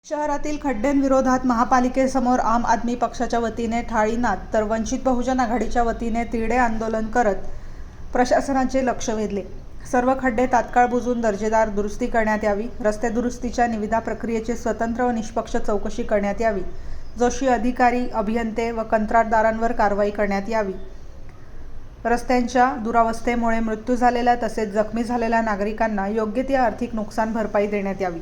शहरातील खड्ड्यांविरोधात महापालिकेसमोर आम आदमी पक्षाच्या वतीने थाळीनाद तर वंचित बहुजन आघाडीच्या वतीने तिरडे आंदोलन करत प्रशासनाचे लक्ष वेधले। सर्व खड्डे तात्काळ बुजवून दर्जेदार दुरुस्ती करण्यात यावी। रस्ते दुरुस्तीच्या निविदा प्रक्रियेची स्वतंत्र व निष्पक्ष चौकशी करण्यात यावी। दोषी अधिकारी, अभियंते व कंत्राटदारांवर कारवाई करण्यात यावी। रस्त्यांच्या दुरावस्थेमुळे मृत्यू झालेल्या तसेच जखमी झालेल्या नागरिकांना योग्य ती आर्थिक नुकसान भरपाई देण्यात यावी।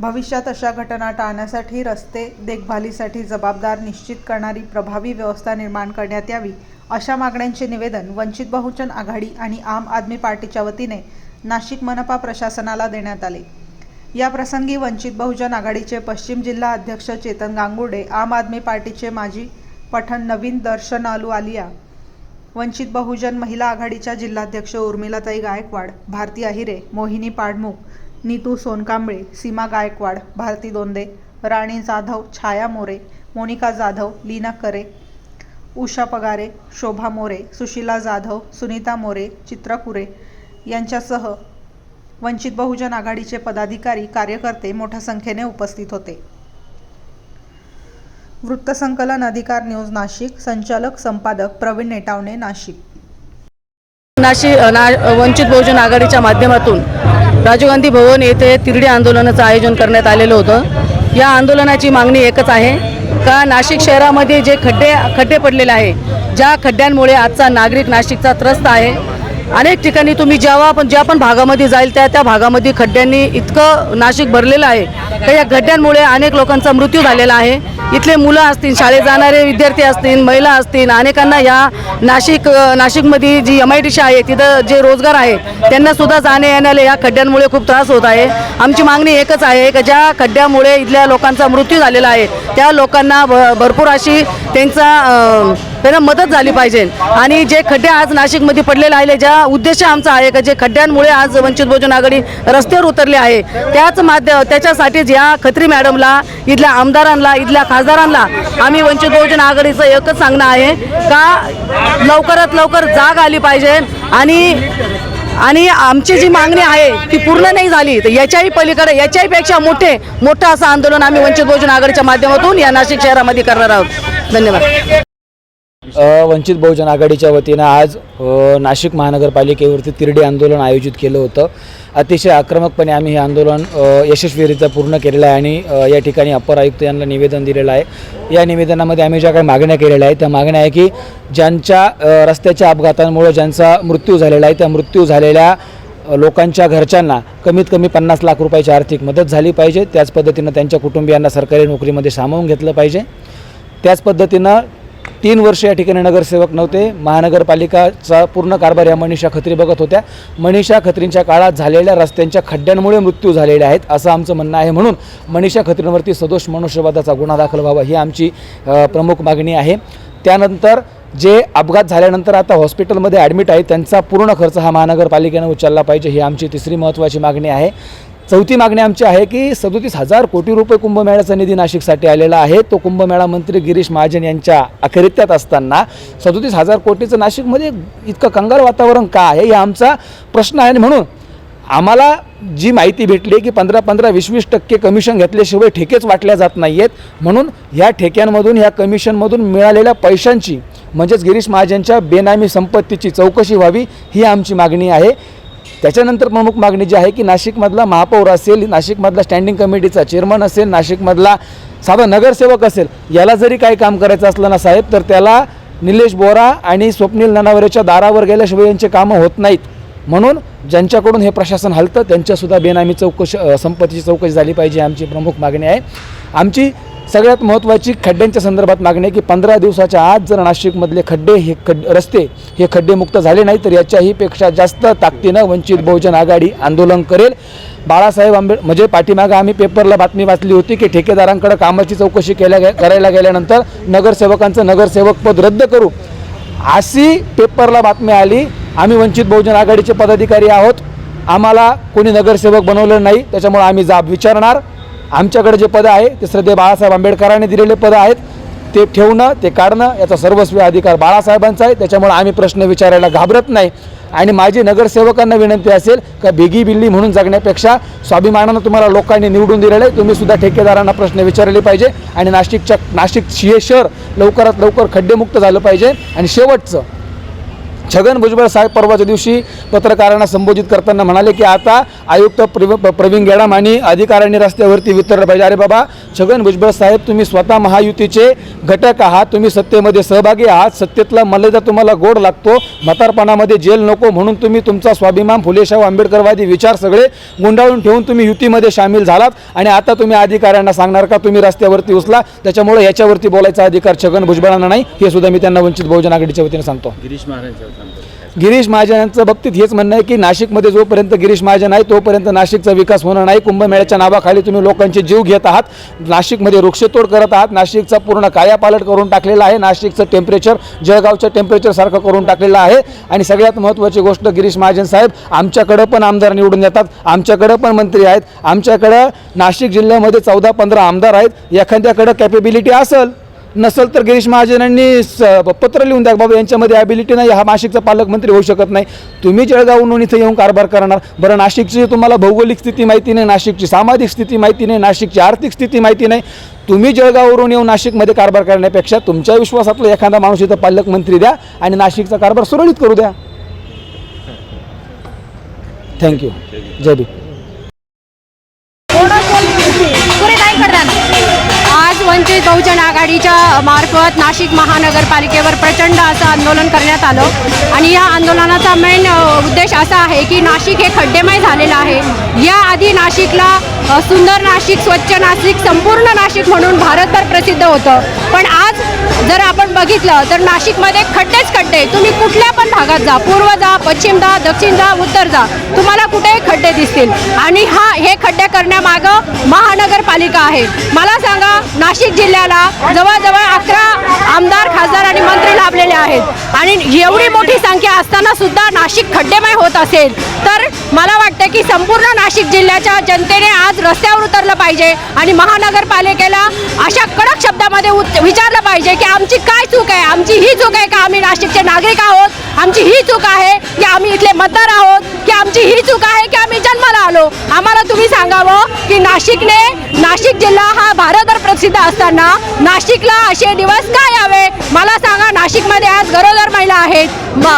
भविष्यात अशा घटना टाळण्यासाठी रस्ते देखभालीसाठी जबाबदार निश्चित करणारी प्रभावी व्यवस्था निर्माण करण्यात यावी। अशा मागण्यांचे निवेदन वंचित बहुजन आघाडी आणि आम आदमी पार्टीच्या वतीने नाशिक मनपा प्रशासनाला देण्यात आले। या प्रसंगी वंचित बहुजन आघाडीचे पश्चिम जिल्हा अध्यक्ष चेतन गांगुर्डे, आम आदमी पार्टीचे माजी पठण नवीन दर्शन आलिया, वंचित बहुजन महिला आघाडीच्या जिल्हाध्यक्ष उर्मिलाताई गायकवाड, भारती आहिरे, मोहिनी पाडमुख, नीतू सोनकांबळे, सीमा गायकवाड, भारती दोंदे, राणी जाधव, छाया मोरे, मोनिका जाधव, लीना करे, उषा पगारे, शोभा मोरे, सुशीला जाधव, सुनीता मोरे, चित्रा कुरे यांच्यासह वंचित बहुजन आघाडीचे पदाधिकारी, कार्यकर्ते मोठ्या संख्येने उपस्थित होते। वृत्तसंकलन अधिकार न्यूज नाशिक, संचालक संपादक प्रवीण नेटावणे, नाशिक। वंचित बहुजन आघाडीच्या माध्यमातून राजीव गांधी भवन येथे तिरडी आंदोलनाचं आयोजन करण्यात आलेलं होतं। या आंदोलनाची मागणी एकच आहे का नाशिक शहरामध्ये जे खड्डे पडलेले आहे, ज्या खड्ड्यांमुळे आजचा नागरिक नाशिकचा त्रस्त आहे। अनेक ठिकाणी तुम्ही ज्या पण भागामध्ये जाईल त्या भागामध्ये खड्ड्यांनी इतकं नाशिक भरलेलं आहे की या खड्ड्यांमुळे अनेक लोकांचा मृत्यू झालेला आहे। इथले मुलं असतील, शाळेत जाणारे विद्यार्थी असतील, महिला असतील, अनेकांना या नाशिकमध्ये जी MIDC आहे तिथं जे रोजगार आहेत त्यांना सुद्धा जाणे येण्याला या खड्ड्यांमुळे खूप त्रास होत आहे। आमची मागणी एकच आहे की ज्या खड्ड्यामुळे इथल्या लोकांचा मृत्यू झालेला आहे त्या लोकांना भरपूर अशी त्यांना मदत झाली पाहिजे। आणि जे खड्डे आज नाशिकमध्ये पडलेले आहे, ज्या उद्देश आमचा आहे की जे खड्ड्यांमुळे आज वंचित बहुजन आघाडी रस्त्यावर उतरले आहे त्याच्यासाठीच या खत्री मॅडमला, इथल्या आमदारांना, इथल्या खासदारांना आम्ही वंचित बहुजन आघाडीचं एकच सांगणं आहे का लवकरात लवकर जाग आली पाहिजे आणि आमची जी मागणी आहे ती पूर्ण नाही झाली तर याच्याही पलीकडे याच्याहीपेक्षा मोठं असं आंदोलन आम्ही वंचित बहुजन आघाडीच्या माध्यमातून या नाशिक शहरामध्ये करणार आहोत। धन्यवाद। वंचित बहुजन आघाडीच्या वतीनं आज नाशिक महानगरपालिकेवरती तिरडी आंदोलन आयोजित केलं होतं। अतिशय आक्रमकपणे आम्ही हे आंदोलन यशस्वीरित्या पूर्ण केलेलं आहे आणि या ठिकाणी अपर आयुक्त यांना निवेदन दिलेलं आहे। या निवेदनामध्ये आम्ही ज्या काही मागण्या केलेल्या आहेत त्या मागण्या आहे की ज्यांच्या रस्त्याच्या अपघातांमुळे ज्यांचा मृत्यू झालेला आहे त्या मृत्यू झालेल्या लोकांच्या घरच्यांना कमीत कमी 50 लाख रुपयाची आर्थिक मदत झाली पाहिजे। त्याच पद्धतीनं त्यांच्या कुटुंबियांना सरकारी नोकरीमध्ये सामावून घेतलं पाहिजे। त्याच पद्धतीनं 3 वर्ष या ठिकाणी नगरसेवक नव्हते। महानगरपालिकाचा पूर्ण कारभार या मनीषा खत्री बघत होत्या। मनीषा खत्रींच्या काळात झालेल्या रस्त्यांच्या खड्ड्यांमुळे मृत्यू झालेले आहेत असं आमचं म्हणणं आहे। म्हणून मनीषा खत्रींवरती सदोष मनुष्यवधाचा गुन्हा दाखल व्हावा ही आमची प्रमुख मागणी आहे। त्यानंतर जे अपघात झाल्यानंतर आता हॉस्पिटलमध्ये ॲडमिट आहेत त्यांचा पूर्ण खर्च हा महानगरपालिकेनं उचलला पाहिजे ही आमची तिसरी महत्त्वाची मागणी आहे। चौथी मागणी आमची आहे की 37,000 कोटी रुपये कुंभमेळ्याचा निधी नाशिकसाठी आलेला आहे। तो कुंभमेळा मंत्री गिरीश महाजन यांच्या अखत्यारीत असताना 37,000 कोटीचं नाशिकमध्ये इतकं कंगाल वातावरण का आहे हे आमचा प्रश्न आहे। म्हणून आम्हाला जी माहिती भेटली की 15-20% कमिशन घेतल्याशिवाय ठेकेच वाटल्या जात नाही आहेत। म्हणून ह्या ठेक्यांमधून ह्या कमिशनमधून मिळालेल्या पैशांची म्हणजेच गिरीश महाजनच्या बेनामी संपत्तीची चौकशी व्हावी ही आमची मागणी आहे। त्याच्यानंतर प्रमुख मागणी जी आहे की नाशिकमधला महापौर असेल, नाशिकमधला स्टँडिंग कमिटीचा चेअरमन असेल, नाशिकमधला साधा नगरसेवक असेल, याला जरी काही काम करायचं असलं ना साहेब तर त्याला निलेश बोरा आणि स्वप्नील ननावरेच्या दारावर गेल्याशिवाय यांचे कामं होत नाहीत। म्हणून ज्यांच्याकडून हे प्रशासन हलतं त्यांच्यासुद्धा बेनामी संपत्तीची चौकशी झाली पाहिजे आमची प्रमुख मागणी आहे। आमची सगळ्यात महत्त्वाची खड्ड्यांच्या संदर्भात मागणी आहे की 15 दिवसाच्या आत जर नाशिकमधले रस्ते हे खड्डेमुक्त झाले नाही तर याच्याही पेक्षा जास्त ताकदीनं वंचित बहुजन आघाडी आंदोलन करेल। बाळासाहेब आंबेडकर म्हणजे पाठीमागं आम्ही पेपरला बातमी वाचली होती की ठेकेदारांकडे कामाची चौकशी करायला गेल्यानंतर नगरसेवकांचं नगरसेवक पद रद्द करू अशी पेपरला बातमी आली। आम्ही वंचित बहुजन आघाडीचे पदाधिकारी आहोत, आम्हाला कोणी नगरसेवक बनवलं नाही, त्याच्यामुळे आम्ही जाब विचारणार। आमच्याकडे जे पदं आहे ते श्रद्धेय बाळासाहेब आंबेडकरांनी दिलेले पदं आहेत, ते ठेवणं ते काढणं याचा सर्वस्वी अधिकार बाळासाहेबांचा आहे। त्याच्यामुळे आम्ही प्रश्न विचारायला घाबरत नाही। आणि माझी नगरसेवकांना विनंती असेल का बेगी बिल्ली म्हणून जगण्यापेक्षा स्वाभिमानानं तुम्हाला लोकांनी निवडून दिलेलं आहे, तुम्ही सुद्धा ठेकेदारांना प्रश्न विचारले पाहिजे आणि नाशिक शहर लवकरात लवकर खड्डेमुक्त झालं पाहिजे. आणि शेवटचं, छगन भुजबळ साहेब परवाच्या दिवशी पत्रकारांना संबोधित करताना म्हणाले की आता आयुक्त प्रवीण गेडाम आणि अधिकाऱ्यांनी रस्त्यावरती वितरलं पाहिजे. अरे बाबा, छगन भुजबळ साहेब, तुम्ही स्वतः महायुतीचे घटक आहात, तुम्ही सत्तेमध्ये सहभागी आहात, सत्तेतला मर्यादा तुम्हाला गोड लागतो, म्हातारपणामध्ये जेल नको म्हणून तुम्ही तुमचा स्वाभिमान फुलेशाह आंबेडकरवादी विचार सगळे गुंडाळून ठेवून तुम्ही युतीमध्ये सामील झालात आणि आता तुम्ही अधिकाऱ्यांना सांगणार का तुम्ही रस्त्यावरती उचला. त्याच्यामुळे याच्यावरती बोलायचा अधिकार छगन भुजबळांना नाही, हे सुद्धा मी त्यांना वंचित बहुजन आघाडीच्या वतीने सांगतो. गिरीश महाजनांचं बाबतीत हेच म्हणणं आहे की नाशिकमध्ये जोपर्यंत गिरीश महाजन आहे तोपर्यंत नाशिकचा विकास होणार नाही. कुंभमेळ्याच्या नावाखाली तुम्ही लोकांचे जीव घेत आहात, नाशिकमध्ये वृक्षतोड करत आहात, नाशिकचा पूर्ण कायापालट करून टाकलेला आहे, नाशिकचं टेम्परेचर जळगावच्या टेम्परेचरसारखं करून टाकलेलं आहे. आणि सगळ्यात महत्त्वाची गोष्ट, गिरीश महाजन साहेब, आमच्याकडं पण आमदार निवडून येतात, आमच्याकडं पण मंत्री आहेत, आमच्याकडं नाशिक जिल्ह्यामध्ये 14-15 आमदार आहेत. एखाद्याकडं कॅपेबिलिटी नसेल तर गिरीश महाजनांनी पत्र लिहून द्या, बाबा यांच्यामध्ये ॲबिलिटी नाही, हा नाशिकचा पालकमंत्री होऊ शकत नाही. तुम्ही जळगावहून इथे येऊन कारभार करणार. बरं, नाशिकची तुम्हाला भौगोलिक स्थिती माहिती नाही, नाशिकची सामाजिक स्थिती माहिती नाही, नाशिकची आर्थिक स्थिती माहिती नाही. तुम्ही जळगाववरून येऊन नाशिकमध्ये कारभार करण्यापेक्षा तुमच्या विश्वासातला एखादा माणूस इथं पालकमंत्री द्या आणि नाशिकचा कारभार सुरळीत करू द्या. थँक्यू. जय भीम. आज वंचित बहुजन आघाडीच्या मार्फत नाशिक महानगरपालिकेवर प्रचंड असं आंदोलन करण्यात आलं आणि या आंदोलनाचा मेन उद्देश असा आहे की नाशिक हे खड्डेमय झालेलं आहे. याआधी नाशिकला सुंदर नाशिक, स्वच्छ नाशिक, संपूर्ण नाशिक म्हणून भारतभर प्रसिद्ध होतं. पण आज जर आपण बघितलं तर नाशिकमध्ये खड्डेच खड्डे. तुम्ही कुठल्या पण भागात जा, पूर्व जा, पश्चिम जा, दक्षिण जा, उत्तर जा, तुम्हाला कुठेही खड्डे दिसतील. आणि हे खड्डे करण्यामागं महानगरपालिका आहे. मला सांगा, नाशिक जिल्ह्याला जवळजवळ 11 आमदार, खासदार आणि मंत्री लाभलेले आहेत आणि एवढी मोठी संख्या असताना सुद्धा नाशिक खड्डेमय होत असेल तर मला वाटतं की संपूर्ण नाशिक जिल्ह्याच्या जनतेने आज रस्त्यावर उतरलं पाहिजे आणि महानगरपालिकेला अशा कडक शब्दामध्ये विचारलं पाहिजे की आमची काय चूक आहे. आमची ही चूक आहे का आम्ही नाशिकचे नागरिक आहोत, आमची ही चूक आहे की आम्ही इथले मतदार आहोत, की आमची ही चूक आहे की आम्ही जन्माला आलो. आम्हाला तुम्ही सांगावं की नाशिक जिल्हा हा भारतभर प्रसिद्ध असताना नाशिकला असे दिवस का यावे. मला सांगा, नाशिकमध्ये आज गरोदर महिला आहेत,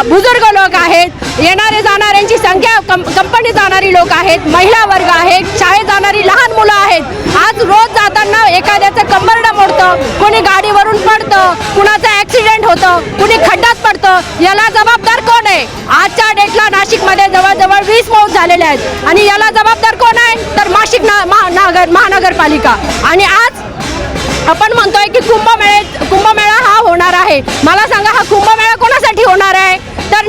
बुजुर्ग लोक आहेत, येणारे जाणाऱ्यांची संख्या, कंपनी जाणारी लोक आहेत, महिला वर्ग आहेत, शाळेत जाणारी लहान मुलं आहेत. आज रोज जाताना एखाद्याचं कंबरडं मोडतं, कोणी गाडीवरून पडतं, कुणाचं ॲक्सिडेंट होतं, कुणी खड्ड्यात पडतं. याला जबाबदार कोण आहे. आजच्या डेटला नाशिकमध्ये जवळजवळ 20 मौत झालेल्या आहेत आणि याला जबाबदार कोण आहे तर नाशिक महानगरपालिका. आणि आज आपण म्हणतोय की कुंभमेळा हा होणार आहे. मला सांगा, हा कुंभमेळा कोणासाठी होणार आहे तर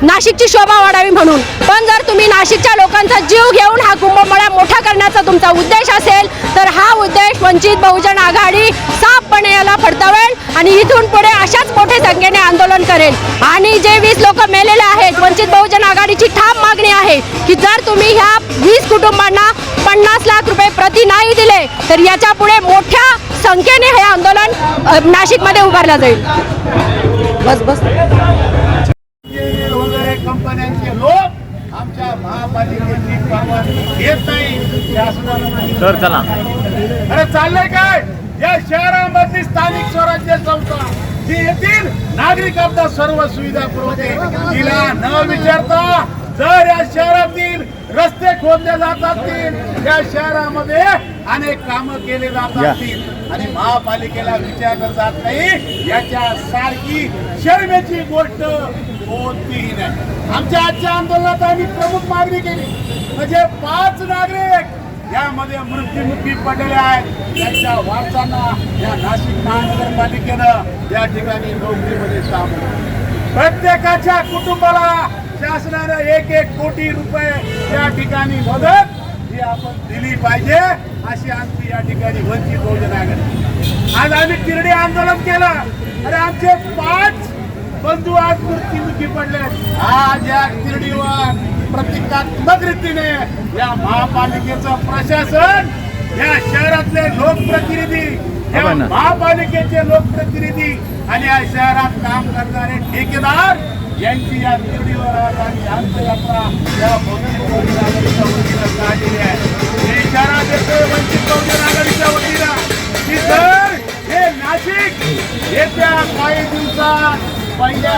नाशिकची शोभा वाढावी म्हणून. पण जर तुम्ही नाशिकच्या लोकांचा जीव घेऊन हा कुंभमेळा मोठा करण्याचा तुमचा उद्देश असेल तर हा उद्देश वंचित बहुजन आघाडी साफपणे याला फडतवेल आणि इथून पुढे अशाच मोठ्या संख्येने आंदोलन करेल. आणि जे 20 लोक मेलेले आहेत, वंचित बहुजन आघाडीची ठाम मागणी आहे की जर तुम्ही ह्या 20 कुटुंबांना 50 लाख रुपये प्रति नाही दिले तर याच्या पुढे मोठ्या संख्येने हे आंदोलन नाशिकमध्ये उभारलं जाईल. बस कंपन्यांचे लोक आमच्या महापालिकेची परवानगी घेत नाही. सर चला, अरे चाललंय काय. या शहरामधली स्थानिक स्वराज्य संस्था जी येथील नागरिकांना सर्व सुविधा पुरवते, तिला न विचारता जर या शहरातील रस्ते खोदले जात असतील, या शहरामध्ये अनेक कामं केले जात असतील आणि महापालिकेला विचारलं जात नाही, याच्या सारखी शर्मेची गोष्ट कोणतीही नाही. आमच्या आजच्या आंदोलनात आम्ही प्रमुख मागणी केली म्हणजे 5 नागरिक यामध्ये मृत्युमुखी पडलेले आहेत. त्यांच्या वारसांना या नाशिक महानगरपालिकेनं या ठिकाणी नोकरीमध्ये सामावलं. प्रत्येकाच्या कुटुंबाला शासनानं 1-1 कोटी रुपये या ठिकाणी मदत ही आपण दिली पाहिजे, अशी आमची या ठिकाणी वंचित बहुजन आघाडी. आज आम्ही तिरडी आंदोलन केलं. अरे आमचे 5 बंधू आज मृत्युमुखी पडले. आज या तिरडीवर प्रतिकात्मक रीतीने या महापालिकेचं प्रशासन, या शहरातले लोकप्रतिनिधी, या महापालिकेचे लोकप्रतिनिधी आणि या शहरात काम करणारे ठेकेदार यांची या तिरडीवर आज आम्ही अंत्ययात्रा या वंचित बहुजन आघाडीच्या वतीनं काढलेली आहे. हे इशारा देतोय वंचित बहुजन आघाडीच्या वतीनं की जर हे नाशिक येत्या काही दिवसात पहिल्या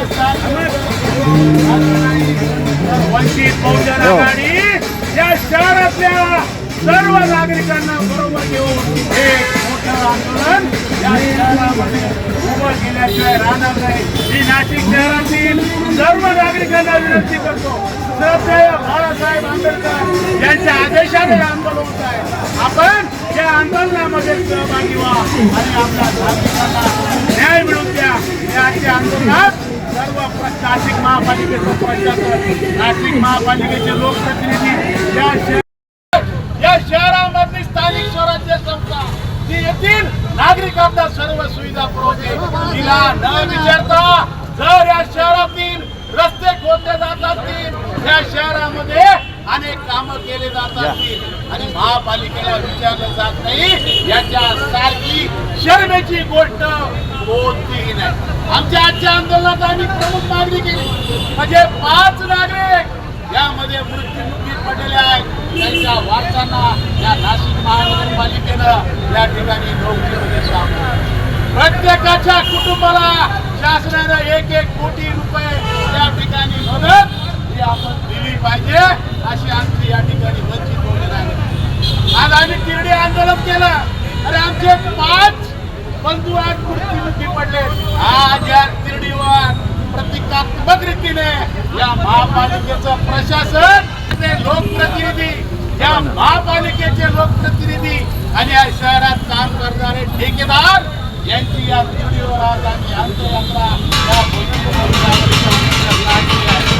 वंचित बहुजन आघाडी या शहरातल्या सर्व नागरिकांना बरोबर घेऊन हे मोठं आंदोलन या शहरामध्ये उभं केल्याशिवाय राहणार नाही. ही नाशिक शहरातील सर्व नागरिकांना विनंती करतो, श्रद्धेय बाळासाहेब आंबेडकर यांच्या आदेशाने आंदोलन होत आहे. आपण या आंदोलनामध्ये सहभागी व्हा आणि आपल्या नागरिकांना न्याय मिळवून द्या. या आंदोलनात सर्व नाशिक महापालिकेचं प्रशासन, नाशिक महापालिकेचे लोकप्रतिनिधी, या शहरामधली स्थानिक स्वराज्य संस्था जी येथील नागरिकांना सर्व सुविधा पुरवते, तिला न विचारता जर या शहरातील रस्ते खोदले जात असतील, या शहरामध्ये अनेक कामं केले जात असतील आणि महापालिकेला विचारलं जात नाही, याच्या सारखी शर्मेची गोष्ट कोणतीही नाही. आमच्या आजच्या आंदोलनात आम्ही प्रमुख मागणी केली म्हणजे 5 नागरिक यामध्ये मृत्युमुखी पडलेले आहेत. त्यांच्या वारसांना या नाशिक महानगरपालिकेनं या ठिकाणी नोकरीमध्ये सामील, प्रत्येकाच्या कुटुंबाला शासनानं 1-1 कोटी रुपये या ठिकाणी मदत ही आपण दिली पाहिजे अशी आमची या ठिकाणी वंचित बहुजन आघाडी. आज आम्ही तिरडी आंदोलन केलं आणि आमचे 5 बंधू आज मृत्युमुखी पडले. आज या तिरडीवर प्रतिकात्मक रीतीने या महापालिकेचं प्रशासन, लोकप्रतिनिधी, या महापालिकेचे लोकप्रतिनिधी आणि या शहरात काम करणारे ठेकेदार यांची या तिरडीवर आज आम्ही अंत्ययात्रा या वंचित बहुजन आघाडीच्या वतीनं काढली आहे.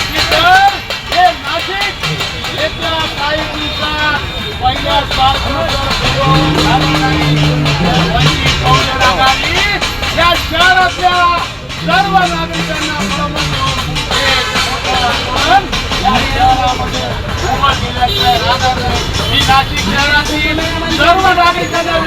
की जर हे नाशिक येत्या काही दिवसात पहिल्या वंचित बहुजन आघाडी या शहरातल्या सर्व नागरिकांना बरोबर घेऊन एक मोठं आंदोलन या शहरामध्ये उभं केल्याशिवाय राहणार नाही. ही नाशिक शहरातील सर्व नागरिकांना